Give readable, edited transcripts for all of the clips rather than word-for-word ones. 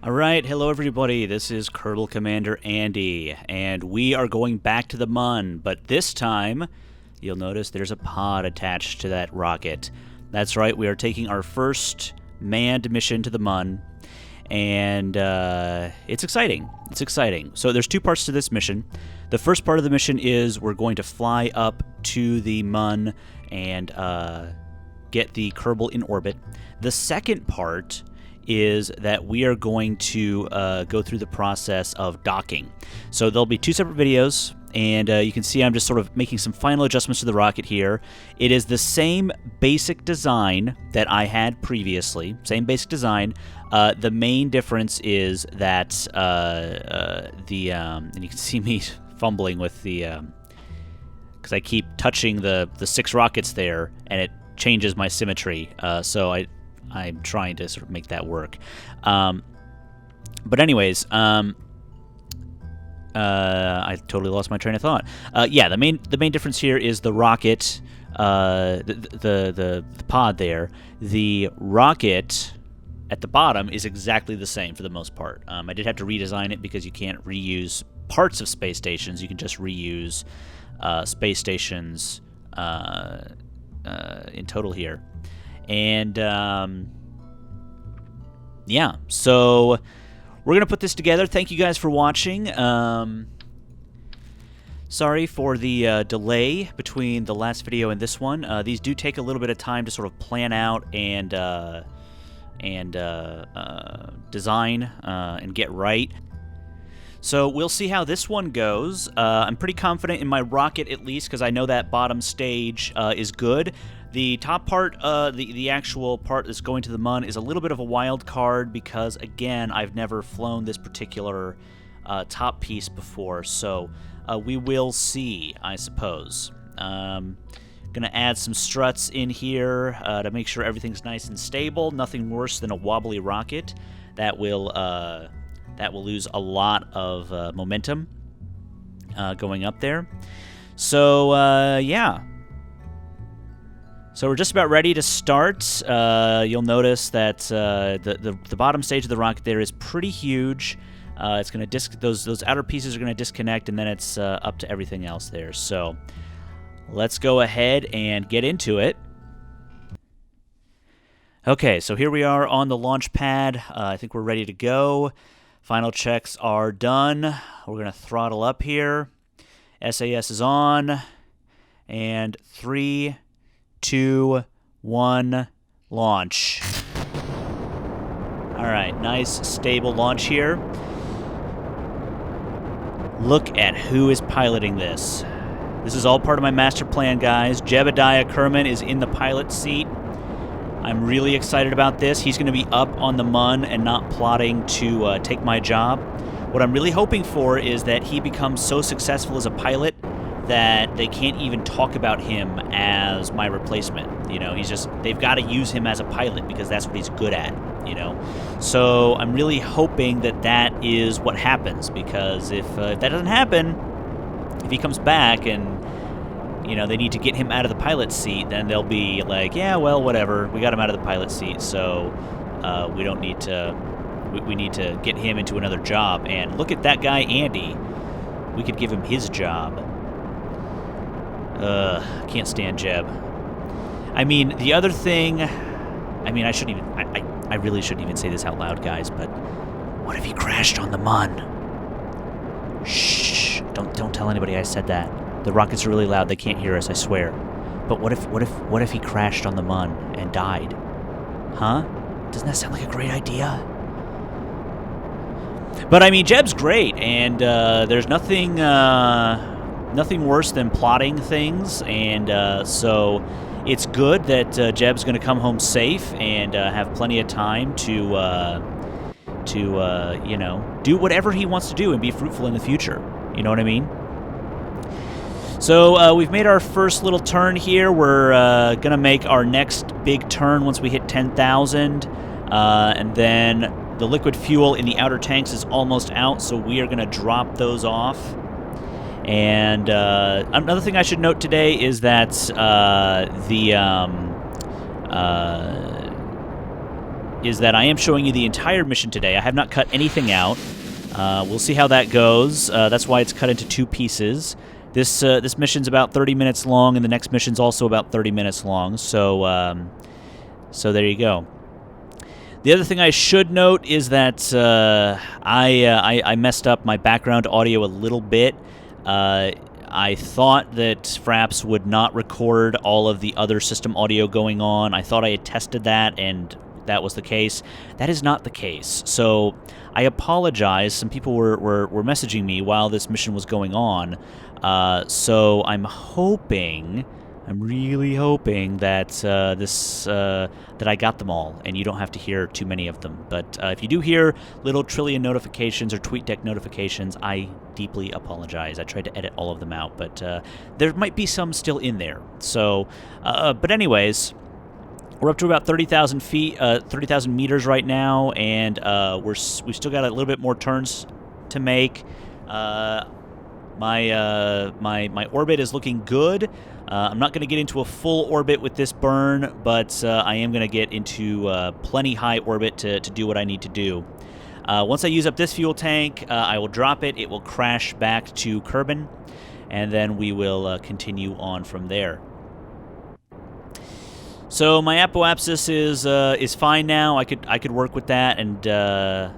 Alright, hello everybody, this is Kerbal Commander Andy, and we are going back to the Mun, but this time, you'll notice there's a pod attached to that rocket. That's right, we are taking our first manned mission to the Mun, and it's exciting. It's exciting. So there's two parts to this mission. The first part of the mission is we're going to fly up to the Mun and get the Kerbal in orbit. The second part is that we are going to go through the process of docking. So there'll be two separate videos, and you can see I'm just sort of making some final adjustments to the rocket here. It is the same basic design that I had previously, same basic design. The main difference is that and you can see me fumbling with the, because I keep touching the 6 rockets there, and it changes my symmetry, so I'm trying to sort of make that work. But anyways, I totally lost my train of thought. Yeah, the main difference here is the rocket, the pod there. The rocket at the bottom is exactly the same for the most part. I did have to redesign it because you can't reuse parts of space stations. You can just reuse space stations in total here. And yeah, so we're gonna put this together. Thank you guys for watching. Sorry for the delay between the last video and this one. These do take a little bit of time to sort of plan out and design and get right. So we'll see how this one goes. I'm pretty confident in my rocket, at least, because I know that bottom stage is good. The top part, the actual part that's going to the Mun, is a little bit of a wild card because, again, I've never flown this particular top piece before. So we will see, I suppose. Gonna add some struts in here to make sure everything's nice and stable. Nothing worse than a wobbly rocket that will lose a lot of momentum going up there. So, yeah. So we're just about ready to start. You'll notice that the bottom stage of the rocket there is pretty huge. It's going to those outer pieces are going to disconnect, and then it's up to everything else there. So let's go ahead and get into it. Okay, so here we are on the launch pad. I think we're ready to go. Final checks are done. We're going to throttle up here. SAS is on. And 3, 2, 1, launch. Alright, nice, stable launch here. Look at who is piloting this. This is all part of my master plan, guys. Jebediah Kerbin is in the pilot seat. I'm really excited about this. He's going to be up on the Mun and not plotting to take my job. What I'm really hoping for is that he becomes so successful as a pilot that they can't even talk about him as my replacement. You know, they've got to use him as a pilot because that's what he's good at, you know. So I'm really hoping that is what happens, because if that doesn't happen, if he comes back and, you know, they need to get him out of the pilot seat, then they'll be like, yeah, well, whatever, we got him out of the pilot seat, so we don't need to, we need to get him into another job. And look at that guy, Andy. We could give him his job. Can't stand Jeb. I mean, the other thing, I mean, I really shouldn't even say this out loud, guys, but what if he crashed on the Mun? Shh, don't tell anybody I said that. The rockets are really loud, they can't hear us, I swear. But what if he crashed on the Mun and died? Huh? Doesn't that sound like a great idea? But I mean, Jeb's great, and there's nothing worse than plotting things, and so it's good that Jeb's going to come home safe and have plenty of time to you know, do whatever he wants to do and be fruitful in the future. You know what I mean? So we've made our first little turn here. We're going to make our next big turn once we hit 10,000, and then the liquid fuel in the outer tanks is almost out, so we are going to drop those off. And another thing I should note today is that is that I am showing you the entire mission today. I have not cut anything out. We'll see how that goes. That's why it's cut into 2 pieces. This mission's about 30 minutes long, and the next mission's also about 30 minutes long. So, so there you go. The other thing I should note is that I messed up my background audio a little bit. I thought that Fraps would not record all of the other system audio going on. I thought I had tested that, and that was the case. That is not the case. So I apologize. Some people were messaging me while this mission was going on. So I'm really hoping that that I got them all, and you don't have to hear too many of them. But if you do hear little trillion notifications or TweetDeck notifications, I deeply apologize. I tried to edit all of them out, but there might be some still in there. So, but anyways, we're up to about 30,000 feet, 30,000 meters right now, and we've still got a little bit more turns to make. My orbit is looking good. I'm not going to get into a full orbit with this burn, but I am going to get into plenty high orbit to do what I need to do. Once I use up this fuel tank, I will drop it. It will crash back to Kerbin, and then we will continue on from there. So my apoapsis is fine now. I could work with that, and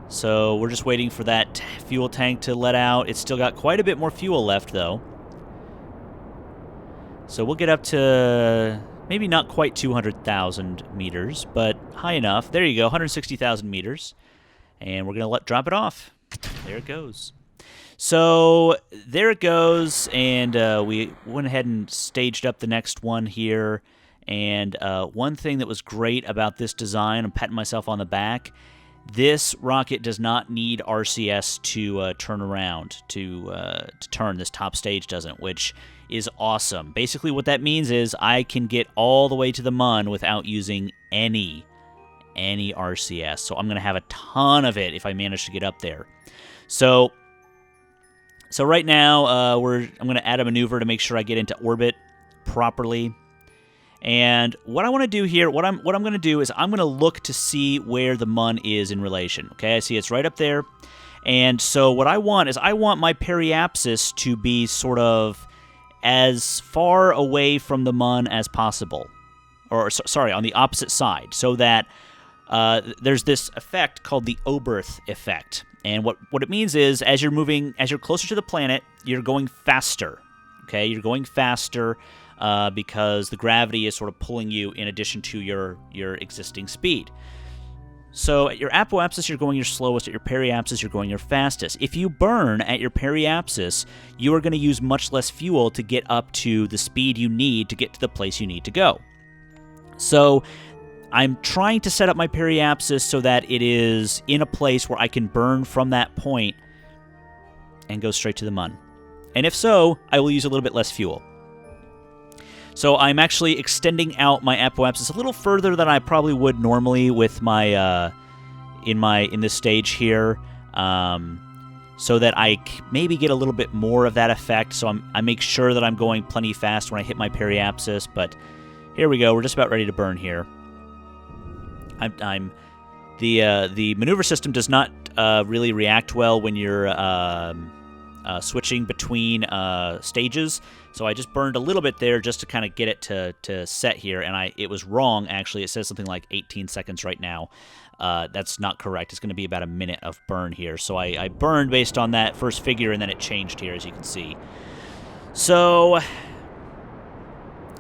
so we're just waiting for that fuel tank to let out. It's still got quite a bit more fuel left, though. So we'll get up to maybe not quite 200,000 meters, but high enough. There you go, 160,000 meters. And we're going to drop it off. There it goes. So there it goes, and we went ahead and staged up the next one here. And one thing that was great about this design, I'm patting myself on the back, this rocket does not need RCS to turn around, to turn. This top stage doesn't, which is awesome. Basically what that means is I can get all the way to the Mun without using any RCS. So I'm going to have a ton of it if I manage to get up there. So right now I'm going to add a maneuver to make sure I get into orbit properly. And what I want to do here, what I'm going to do is I'm going to look to see where the Mun is in relation. Okay, I see it's right up there. And so what I want is I want my periapsis to be sort of as far away from the Mun as possible. Or, sorry, on the opposite side. So that there's this effect called the Oberth effect. And what it means is as you're closer to the planet, you're going faster. Okay, you're going faster. Because the gravity is sort of pulling you in addition to your existing speed. So at your apoapsis, you're going your slowest. At your periapsis, you're going your fastest. If you burn at your periapsis, you are going to use much less fuel to get up to the speed you need to get to the place you need to go. So I'm trying to set up my periapsis so that it is in a place where I can burn from that point and go straight to the Mun. And if so, I will use a little bit less fuel. So I'm actually extending out my apoapsis a little further than I probably would normally with my in this stage here, so that I maybe get a little bit more of that effect. So I make sure that I'm going plenty fast when I hit my periapsis. But here we go. We're just about ready to burn here. The maneuver system does not really react well when you're switching between stages. So I just burned a little bit there just to kind of get it to set here, and it was wrong, actually. It says something like 18 seconds right now. That's not correct. It's going to be about a minute of burn here. So I burned based on that first figure, and then it changed here, as you can see. So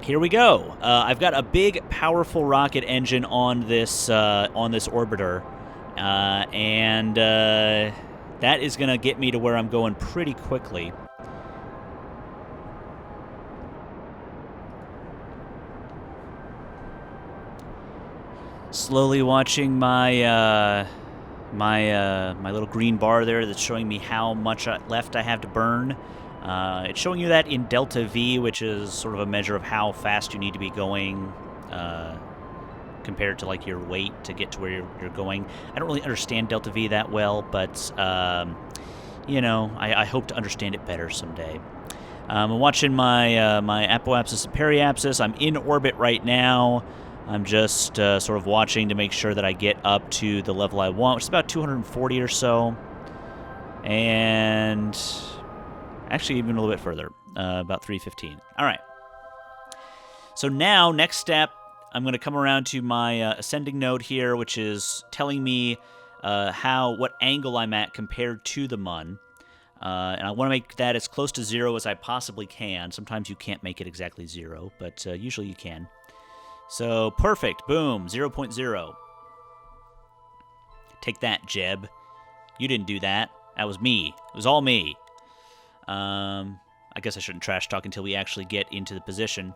here we go. I've got a big, powerful rocket engine on this orbiter, and that is going to get me to where I'm going pretty quickly. Slowly watching my my little green bar there that's showing me how much left I have to burn. It's showing you that in delta V, which is sort of a measure of how fast you need to be going compared to like your weight to get to where you're going. I don't really understand delta V that well, but you know, I hope to understand it better someday. I'm watching my my apoapsis and periapsis. I'm in orbit right now. I'm just sort of watching to make sure that I get up to the level I want, which is about 240 or so. And actually even a little bit further, about 315. All right. So now, next step, I'm going to come around to my ascending node here, which is telling me what angle I'm at compared to the Mun. And I want to make that as close to 0 as I possibly can. Sometimes you can't make it exactly 0, but usually you can. So, perfect. Boom. 0.0. Take that, Jeb. You didn't do that. That was me. It was all me. I guess I shouldn't trash talk until we actually get into the position.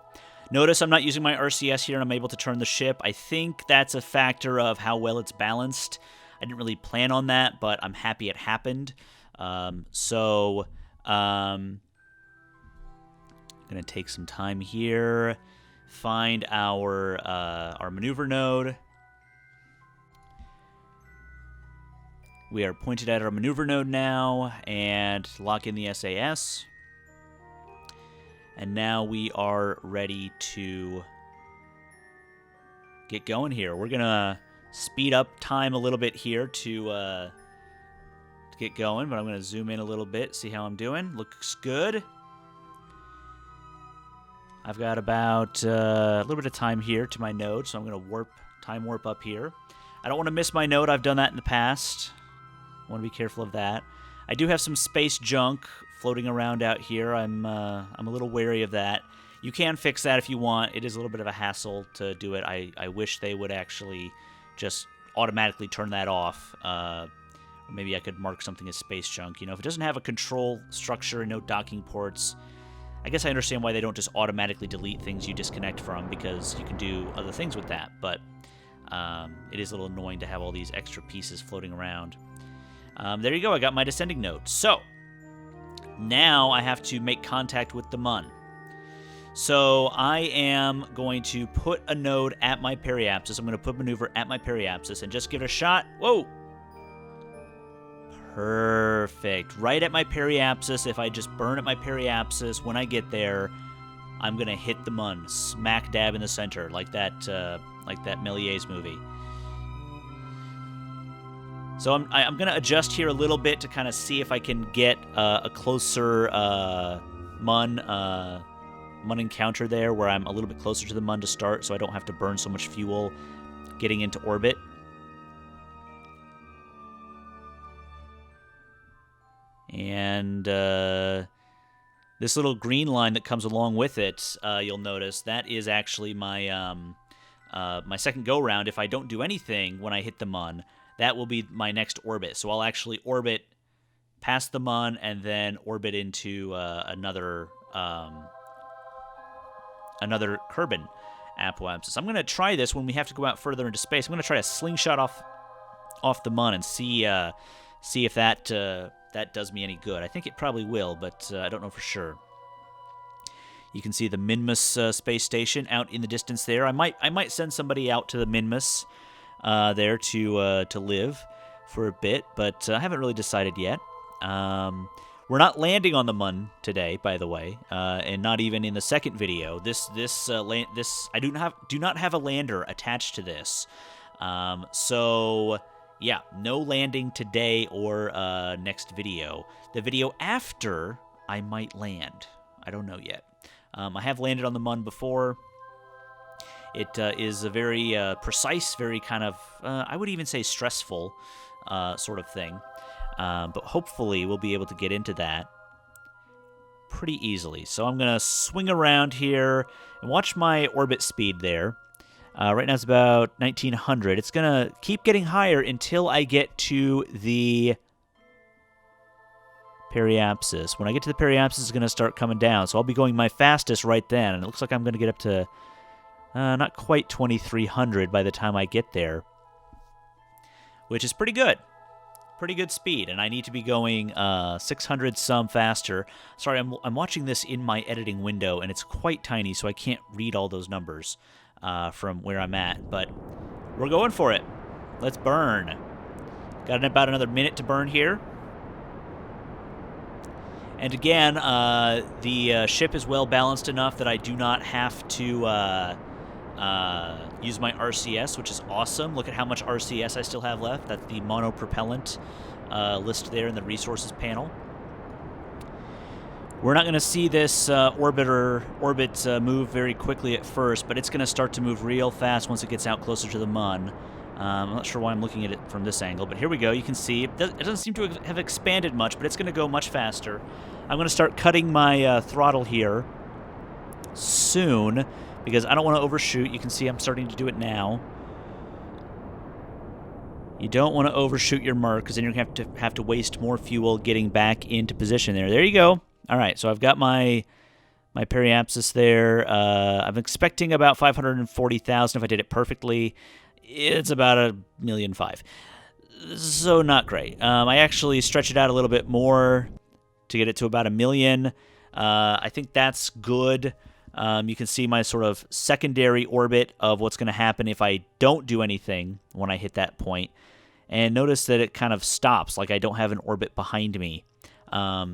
Notice I'm not using my RCS here, and I'm able to turn the ship. I think that's a factor of how well it's balanced. I didn't really plan on that, but I'm happy it happened. I'm going to take some time here, find our maneuver node. We are pointed at our maneuver node now, and lock in the SAS. And now we are ready to get going here. We're going to speed up time a little bit here to get going, but I'm going to zoom in a little bit, see how I'm doing. Looks good. I've got about a little bit of time here to my node, so I'm going to time warp up here. I don't want to miss my node. I've done that in the past. I want to be careful of that. I do have some space junk floating around out here. I'm a little wary of that. You can fix that if you want. It is a little bit of a hassle to do it. I wish they would actually just automatically turn that off. Maybe I could mark something as space junk. You know, if it doesn't have a control structure and no docking ports, I guess I understand why they don't just automatically delete things you disconnect from, because you can do other things with that. But it is a little annoying to have all these extra pieces floating around. There you go. I got my descending node. So now I have to make contact with the Mun. So I am going to put a node at my periapsis. I'm going to put maneuver at my periapsis and just give it a shot. Whoa! Perfect. Right at my periapsis. If I just burn at my periapsis, when I get there, I'm going to hit the Mun smack dab in the center, like that Méliès movie. So I'm going to adjust here a little bit to kind of see if I can get a closer Mun encounter there, where I'm a little bit closer to the Mun to start, so I don't have to burn so much fuel getting into orbit. And this little green line that comes along with it, you'll notice, that is actually my my second go-round. If I don't do anything when I hit the Mun, that will be my next orbit. So I'll actually orbit past the Mun and then orbit into another Kerbin apoapsis. I'm going to try this when we have to go out further into space. I'm going to try to slingshot off the Mun and see if that does me any good. I think it probably will, but I don't know for sure. You can see the Minmus space station out in the distance there. I might send somebody out to the Minmus there to live for a bit, but I haven't really decided yet. We're not landing on the Mun today, by the way, and not even in the second video. This I do not have a lander attached to this, so yeah, no landing today or next video. The video after, I might land. I don't know yet. I have landed on the Mun before. It is a very precise, very kind of, I would even say stressful sort of thing. But hopefully we'll be able to get into that pretty easily. So I'm going to swing around here and watch my orbit speed there. Right now it's about 1900. It's going to keep getting higher until I get to the periapsis. When I get to the periapsis, it's going to start coming down. So I'll be going my fastest right then. And it looks like I'm going to get up to not quite 2300 by the time I get there, which is pretty good. Pretty good speed, and I need to be going 600 some faster. Sorry, I'm watching this in my editing window, and it's quite tiny, so I can't read all those numbers from where I'm at, but we're going for it. Let's burn. Got about another minute to burn here. And again, the ship is well balanced enough that I do not have to use my RCS, which is awesome. Look at how much RCS I still have left. That's the monopropellant list there in the resources panel. We're not going to see this orbit move very quickly at first, but it's going to start to move real fast once it gets out closer to the Mun. I'm not sure why I'm looking at it from this angle, but here we go. You can see it doesn't seem to have expanded much, but it's going to go much faster. I'm going to start cutting my throttle here soon because I don't want to overshoot. You can see I'm starting to do it now. You don't want to overshoot your mark because then you're going to have to waste more fuel getting back into position there. There you go. All right, so I've got my periapsis there. I'm expecting about 540,000 if I did it perfectly. It's about 1.5 million. So not great. I actually stretch it out a little bit more to get it to about 1 million. I think that's good. You can see my sort of secondary orbit of what's going to happen if I don't do anything when I hit that point. And notice that it kind of stops, like I don't have an orbit behind me. I've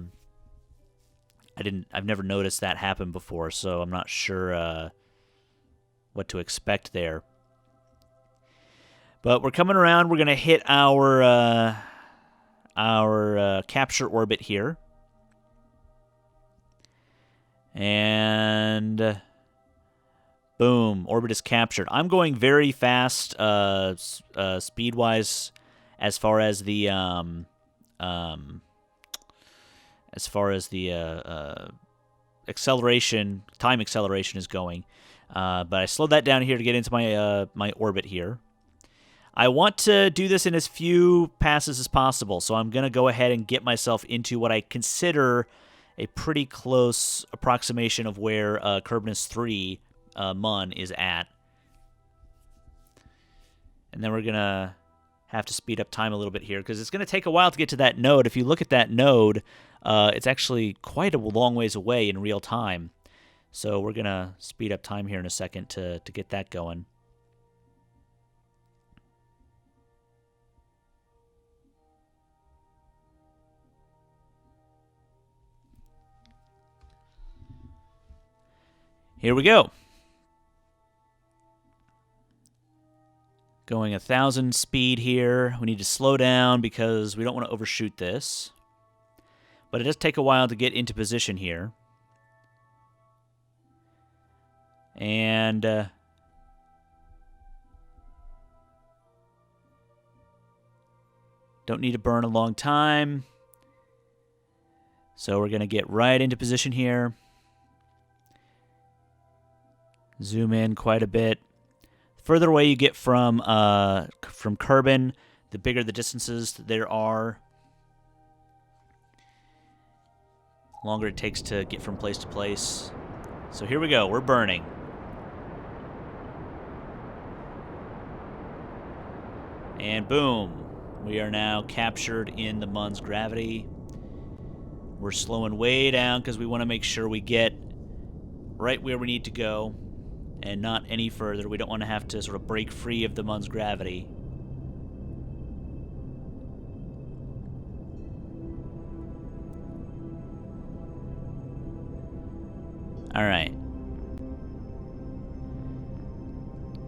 never noticed that happen before, so I'm not sure what to expect there. But we're coming around. We're going to hit our capture orbit here. And boom, orbit is captured. I'm going very fast speed-wise as far as the acceleration, time acceleration is going. But I slowed that down here to get into my my orbit here. I want to do this in as few passes as possible, so I'm going to go ahead and get myself into what I consider a pretty close approximation of where Kerbinaut 3 Mun is at. And then we're going to have to speed up time a little bit here because it's going to take a while to get to that node. If you look at that node, it's actually quite a long ways away in real time. So we're going to speed up time here in a second to get that going. Here we go. Going 1,000 speed here. We need to slow down because we don't want to overshoot this. But it does take a while to get into position here. And don't need to burn a long time. So we're going to get right into position here. Zoom in quite a bit. The further away you get from Kerbin, the bigger the distances there are. The longer it takes to get from place to place. So here we go. We're burning. And boom. We are now captured in the Mun's gravity. We're slowing way down because we want to make sure we get right where we need to go. And not any further. We don't want to have to sort of break free of the Mun's gravity. All right.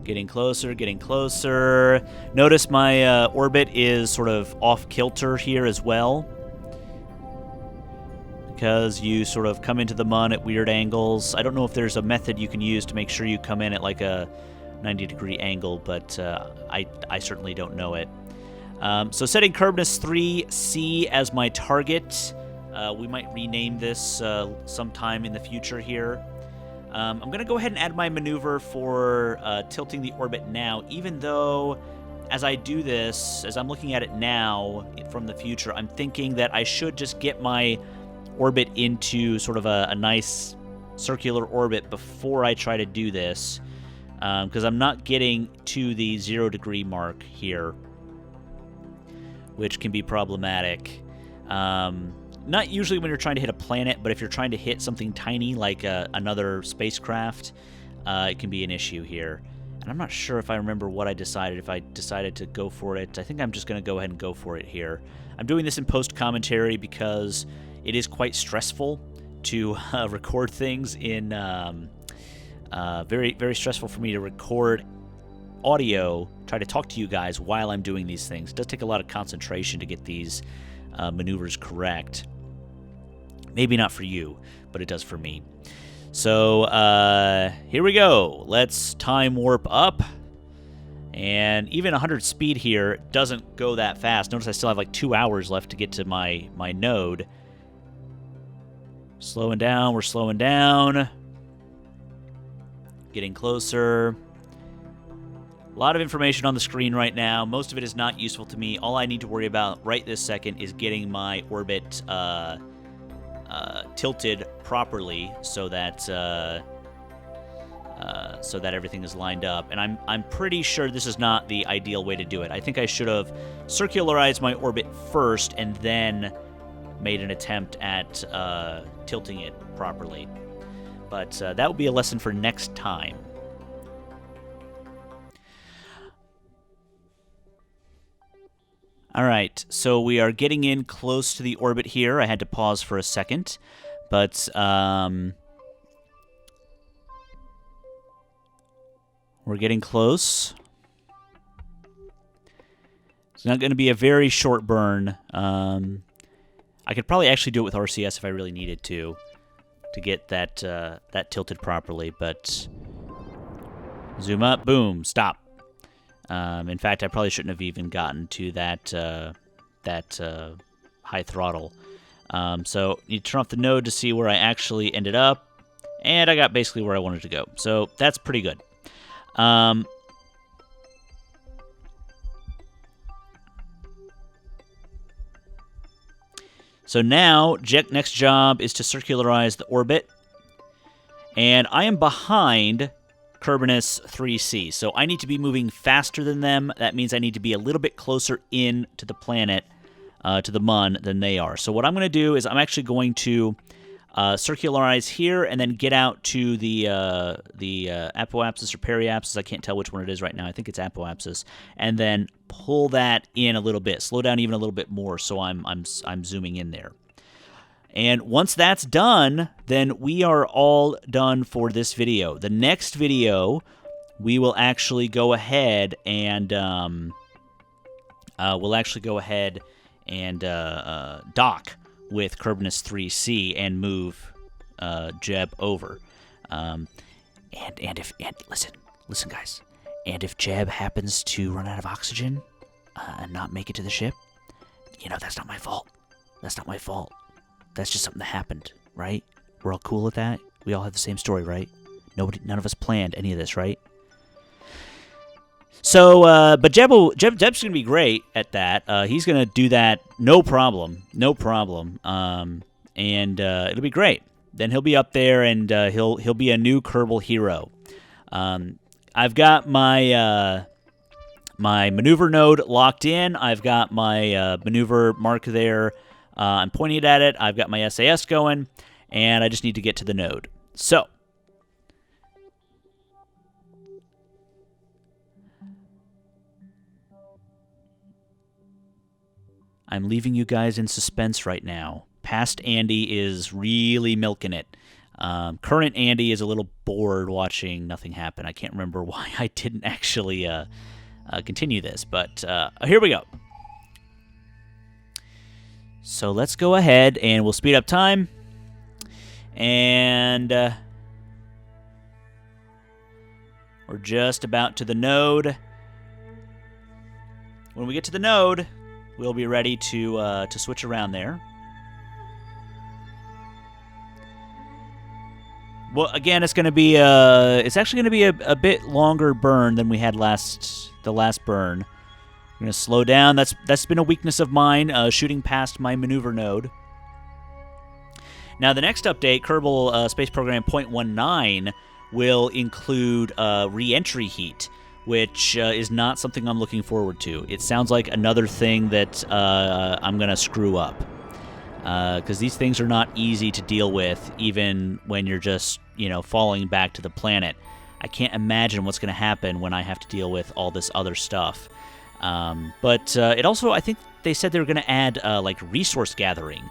Getting closer, getting closer. Notice my orbit is sort of off kilter here as well. Because you sort of come into the Mun at weird angles. I don't know if there's a method you can use to make sure you come in at like a 90-degree angle, but I certainly don't know it. So setting Kerbinaut 3C as my target. We might rename this sometime in the future here. I'm going to go ahead and add my maneuver for tilting the orbit now, even though as I do this, as I'm looking at it now from the future, I'm thinking that I should just get my orbit into sort of a nice circular orbit before I try to do this, because I'm not getting to the 0-degree mark here, which can be problematic. Not usually when you're trying to hit a planet, but if you're trying to hit something tiny like another spacecraft, it can be an issue here. And I'm not sure if I remember what I decided, if I decided to go for it. I think I'm just going to go ahead and go for it here. I'm doing this in post-commentary because it is quite stressful to record things in very, very stressful for me to record audio, try to talk to you guys while I'm doing these things. It does take a lot of concentration to get these maneuvers correct. Maybe not for you, but it does for me. So here we go. Let's time warp up. And even 100 speed here doesn't go that fast. Notice I still have like 2 hours left to get to my node. Slowing down, we're slowing down. Getting closer. A lot of information on the screen right now. Most of it is not useful to me. All I need to worry about right this second is getting my orbit tilted properly so that everything is lined up. And I'm pretty sure this is not the ideal way to do it. I think I should have circularized my orbit first and then made an attempt at tilting it properly. But that will be a lesson for next time. All right, so we are getting in close to the orbit here. I had to pause for a second, but we're getting close. It's not going to be a very short burn. I could probably actually do it with RCS if I really needed to get that tilted properly, but zoom up, boom, stop. In fact, I probably shouldn't have even gotten to that high throttle. So you turn off the node to see where I actually ended up, and I got basically where I wanted to go. So that's pretty good. So now, next job is to circularize the orbit, and I am behind Kerbinus 3C, so I need to be moving faster than them. That means I need to be a little bit closer in to the planet, to the Mun, than they are. So what I'm going to do is I'm actually going to circularize here and then get out to the apoapsis or periapsis. I can't tell which one it is right now. I think it's apoapsis, and then pull that in a little bit, slow down even a little bit more, so I'm zooming in there. And once that's done, then we are all done for this video. The next video, we will actually go ahead and dock with Kerbinus 3C and move Jeb over. And listen guys, and if Jeb happens to run out of oxygen and not make it to the ship, that's not my fault. That's not my fault. That's just something that happened, right? We're all cool with that? We all have the same story, right? None of us planned any of this, right? So, but Jeb's going to be great at that. He's going to do that, no problem, and it'll be great. Then he'll be up there, and he'll be a new Kerbal hero. I've got my my maneuver node locked in. I've got my maneuver mark there. I'm pointing at it. I've got my SAS going, and I just need to get to the node. So, I'm leaving you guys in suspense right now. Past Andy is really milking it. Current Andy is a little bored watching nothing happen. I can't remember why I didn't actually continue this, but here we go. So let's go ahead and we'll speed up time. And we're just about to the node. When we get to the node, we'll be ready to switch around there. Well, again, it's going to be it's actually going to be a bit longer burn than we had the last burn. I'm going to slow down. That's been a weakness of mine, shooting past my maneuver node. Now, the next update, Kerbal Space Program 0.19, will include re-entry heat, which is not something I'm looking forward to. It sounds like another thing that I'm going to screw up, because these things are not easy to deal with, even when you're just, falling back to the planet. I can't imagine what's going to happen when I have to deal with all this other stuff. But it also, I think they said they were going to add, resource gathering.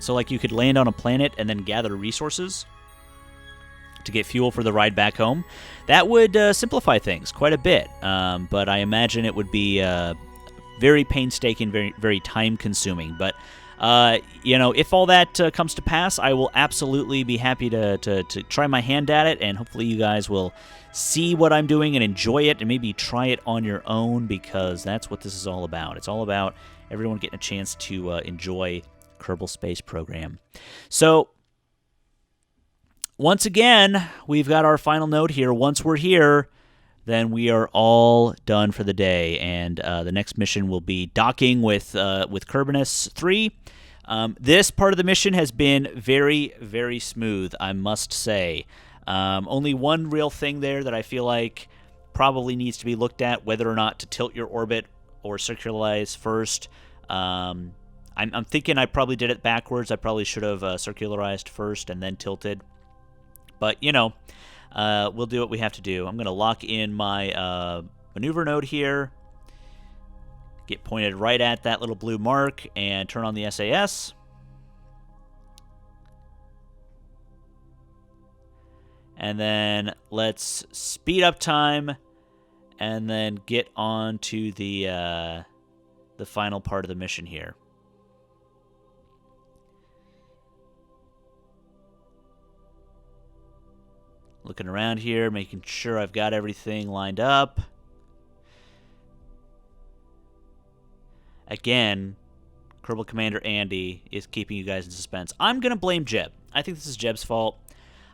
So, you could land on a planet and then gather resources. to get fuel for the ride back home. That would simplify things quite a bit, but I imagine it would be very painstaking, very, very time-consuming. But, if all that comes to pass, I will absolutely be happy to try my hand at it, and hopefully you guys will see what I'm doing and enjoy it, and maybe try it on your own, because that's what this is all about. It's all about everyone getting a chance to enjoy Kerbal Space Program. So, once again, we've got our final note here. Once we're here, then we are all done for the day, and the next mission will be docking with Kerbinaut 3. This part of the mission has been very, very smooth, I must say. Only one real thing there that I feel like probably needs to be looked at, whether or not to tilt your orbit or circularize first. I'm thinking I probably did it backwards. I probably should have circularized first and then tilted. But, we'll do what we have to do. I'm going to lock in my maneuver node here, get pointed right at that little blue mark, and turn on the SAS. And then let's speed up time, and then get on to the final part of the mission here. Looking around here, making sure I've got everything lined up. Again, Kerbal Commander Andy is keeping you guys in suspense. I'm going to blame Jeb. I think this is Jeb's fault.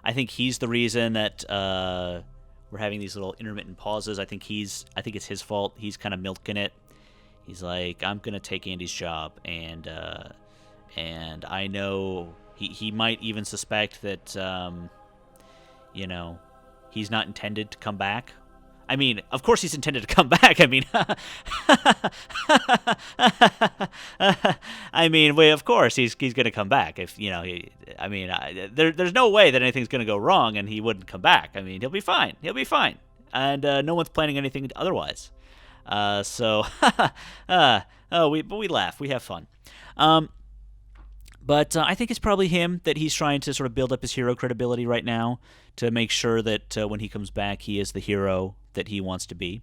I think he's the reason that we're having these little intermittent pauses. I think it's his fault. He's kind of milking it. He's like, I'm going to take Andy's job. And I know he might even suspect that... he's not intended to come back. I mean, of course he's intended to come back. I mean, of course he's going to come back. If there's no way that anything's going to go wrong and he wouldn't come back. I mean, he'll be fine. He'll be fine, and no one's planning anything otherwise. We laugh. We have fun. But I think it's probably him that he's trying to sort of build up his hero credibility right now to make sure that when he comes back, he is the hero that he wants to be.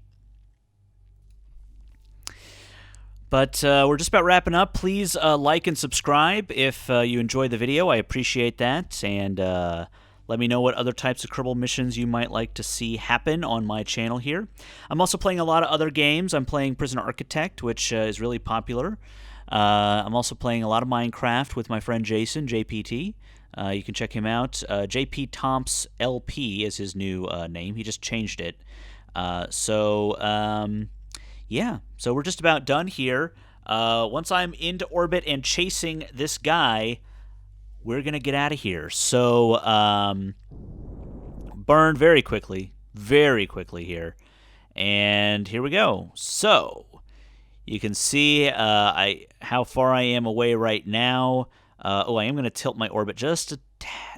But we're just about wrapping up. Please like and subscribe if you enjoyed the video. I appreciate that. And let me know what other types of Kerbal missions you might like to see happen on my channel here. I'm also playing a lot of other games. I'm playing Prison Architect, which is really popular. I'm also playing a lot of Minecraft with my friend Jason, JPT. You can check him out. JP Tomps LP is his new name. He just changed it. Yeah. So we're just about done here. Once I'm into orbit and chasing this guy, we're going to get out of here. So burn very quickly here. And here we go. So... you can see how far I am away right now. I am going to tilt my orbit just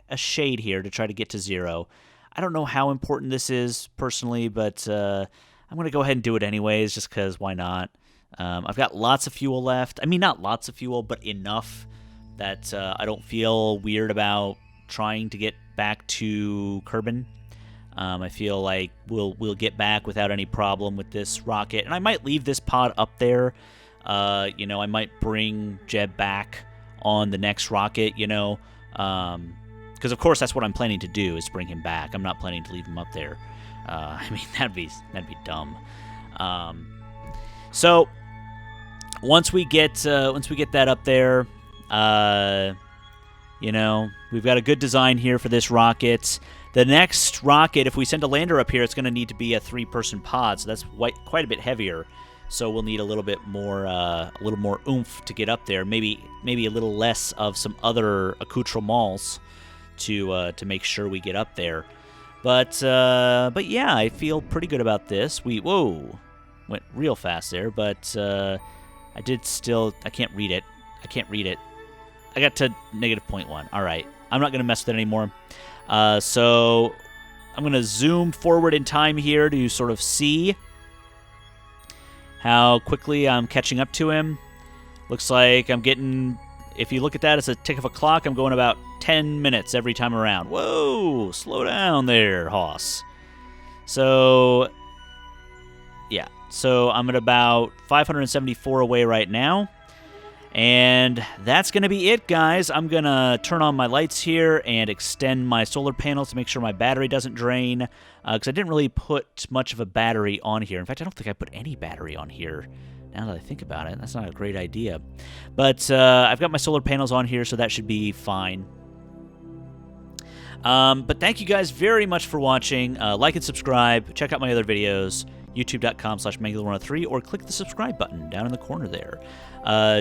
a shade here to try to get to 0. I don't know how important this is personally, but I'm going to go ahead and do it anyways, just because why not? I've got lots of fuel left. I mean, not lots of fuel, but enough that I don't feel weird about trying to get back to Kerbin. I feel like we'll get back without any problem with this rocket, and I might leave this pod up there. I might bring Jeb back on the next rocket. Because of course that's what I'm planning to do, is bring him back. I'm not planning to leave him up there. That'd be dumb. So once we get that up there, we've got a good design here for this rocket. The next rocket, if we send a lander up here, it's going to need to be a 3-person pod, so that's quite a bit heavier. So we'll need a little more oomph to get up there. Maybe a little less of some other accoutrements to make sure we get up there. But yeah, I feel pretty good about this. Went real fast there, but I can't read it. I got to -0.1. All right, I'm not going to mess with it anymore. So I'm going to zoom forward in time here to sort of see how quickly I'm catching up to him. Looks like I'm getting if you look at that as a tick of a clock, I'm going about 10 minutes every time around. Whoa, slow down there, Hoss. So, yeah. So I'm at about 574 away right now. And that's going to be it, guys. I'm going to turn on my lights here and extend my solar panels to make sure my battery doesn't drain. Because I didn't really put much of a battery on here. In fact, I don't think I put any battery on here. Now that I think about it, that's not a great idea. But I've got my solar panels on here, so that should be fine. But thank you guys very much for watching. Like and subscribe. Check out my other videos. YouTube.com/Mangular103, or click the subscribe button down in the corner there.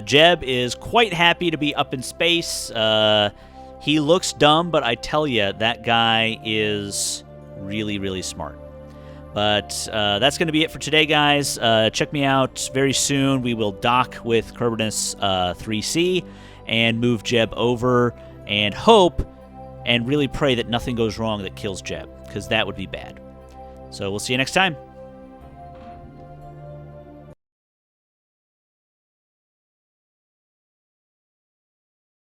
Jeb is quite happy to be up in space. He looks dumb, but I tell you, that guy is really, really smart. But that's going to be it for today, guys. Check me out very soon. We will dock with Kerbinaut 3C and move Jeb over, and hope and really pray that nothing goes wrong that kills Jeb, because that would be bad. So we'll see you next time.